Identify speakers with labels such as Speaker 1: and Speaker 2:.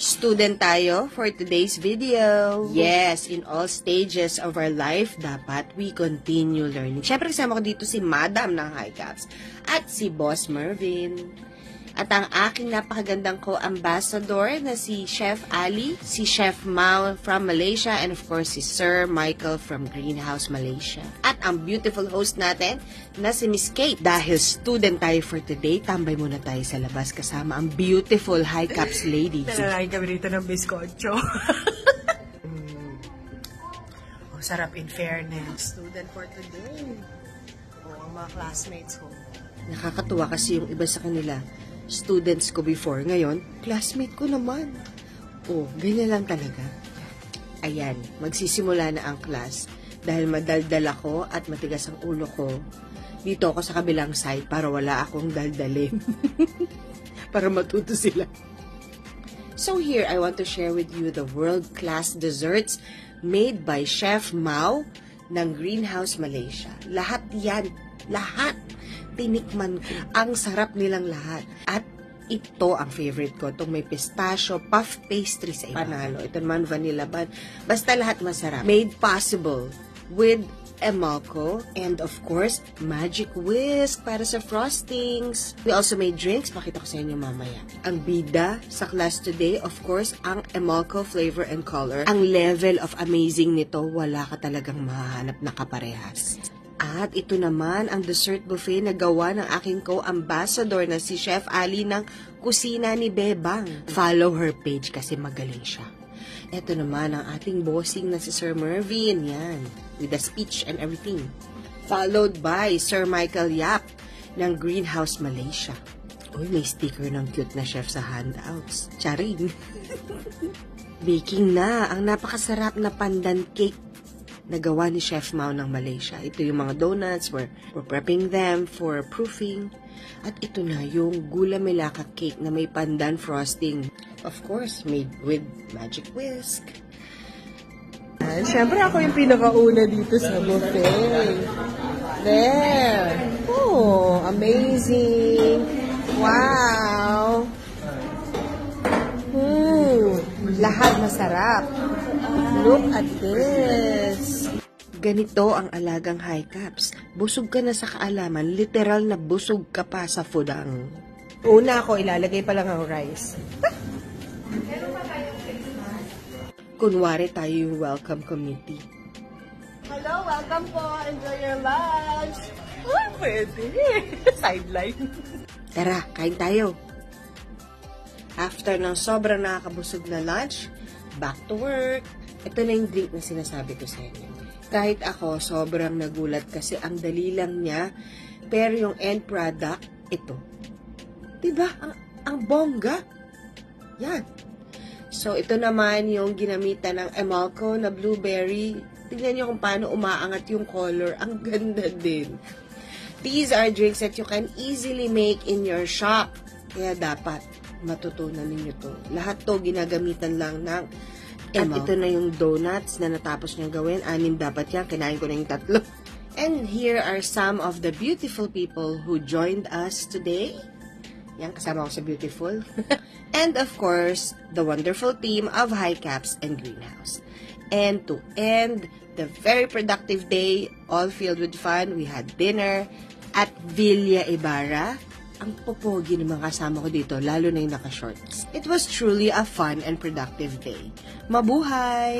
Speaker 1: Student tayo for today's video. Yes, in all stages of our life, dapat we continue learning. Siyempre, kasama ko dito si Madam ng HiCaps at si Boss Mervin. At ang aking napakagandang co-ambassador na si Chef Ali, si Chef Mao from Malaysia, and of course si Sir Michael from Greenhouse Malaysia. At ang beautiful host natin na si Miss Kate. Dahil student tayo for today, tambay muna tayo sa labas kasama ang beautiful HiCaps ladies.
Speaker 2: Nalalain kami rito ng biskotso. Oh, sarap in fairness. Student for today. Oh, ang mga classmates ko.
Speaker 1: Nakakatuwa kasi yung iba sa kanila, students ko before, ngayon, classmate ko naman. Oh, ganyan lang talaga. Ayan, magsisimula na ang class. Dahil madaldal ako at matigas ang ulo ko, dito ako sa kabilang side para wala akong daldalin. Para matuto sila. So here, I want to share with you the world-class desserts made by Chef Mao ng Greenhouse Malaysia. Lahat yan. Lahat. Tinikman ko. Ang sarap nilang lahat. At ito ang favorite ko. Itong may pistachio, puff pastry sa iba. Panalo. Ito naman vanilla bun. Basta lahat masarap. Made possible with Emalco and of course, Magic Whisk para sa frostings. We also made drinks. Pakita ko sa inyo mamaya. Ang bida sa class today, of course, ang Emalco flavor and color. Ang level of amazing nito, wala ka talagang mahanap na kaparehas. At ito naman ang dessert buffet na gawa ng aking co-ambassador na si Chef Ali ng Kusina ni Bebang. Follow her page kasi magaling siya. Ito naman ang ating bossing na si Sir Mervin. Yan. With the speech and everything. Followed by Sir Michael Yap ng Greenhouse Malaysia. Uy, may sticker ng cute na chef sa handouts. Charing. Baking na ang napakasarap na pandan cake na gawa ni Chef Mao ng Malaysia. Ito yung mga donuts. We're prepping them for proofing. At ito na yung gula melaka cake na may pandan frosting. Of course, made with Magic Whisk. And syempre ako yung pinakauna dito sa buffet. There. Oh, amazing. Wow. Lahat masarap. Look at this. Ganito ang alagang HiCaps. Busog ka na sa kaalaman, literal na busog ka pa sa foodang. Una ako, ilalagay pa lang ang rice. Kunwari tayo yung welcome committee.
Speaker 2: Hello, welcome po. Enjoy your lunch. Oh, pwede. Sideline.
Speaker 1: Tara, kain tayo. After ng sobrang nakakabusog na lunch, back to work. Ito na yung drink na sinasabi ko sa inyo. Kahit ako, sobrang nagulat kasi ang dali lang niya, pero yung end product, ito. Diba? Ang bongga. Yan. So, ito naman yung ginamitan ng Emalco na blueberry. Tignan nyo kung paano umaangat yung color. Ang ganda din. These are drinks that you can easily make in your shop. Kaya dapat matutunan ninyo to. Lahat to ginagamitan lang ng At ito na yung donuts na natapos niyang gawin. 6 dapat yan. Kinain ko na yung 3. And here are some of the beautiful people who joined us today. Yan, kasama ko sa beautiful. And of course, the wonderful team of HiCaps and Greenhouse. And to end the very productive day, all filled with fun, we had dinner at Villa Ibarra. Ang popogi ng mga kasama ko dito, lalo na yung naka-shorts. It was truly a fun and productive day. Mabuhay!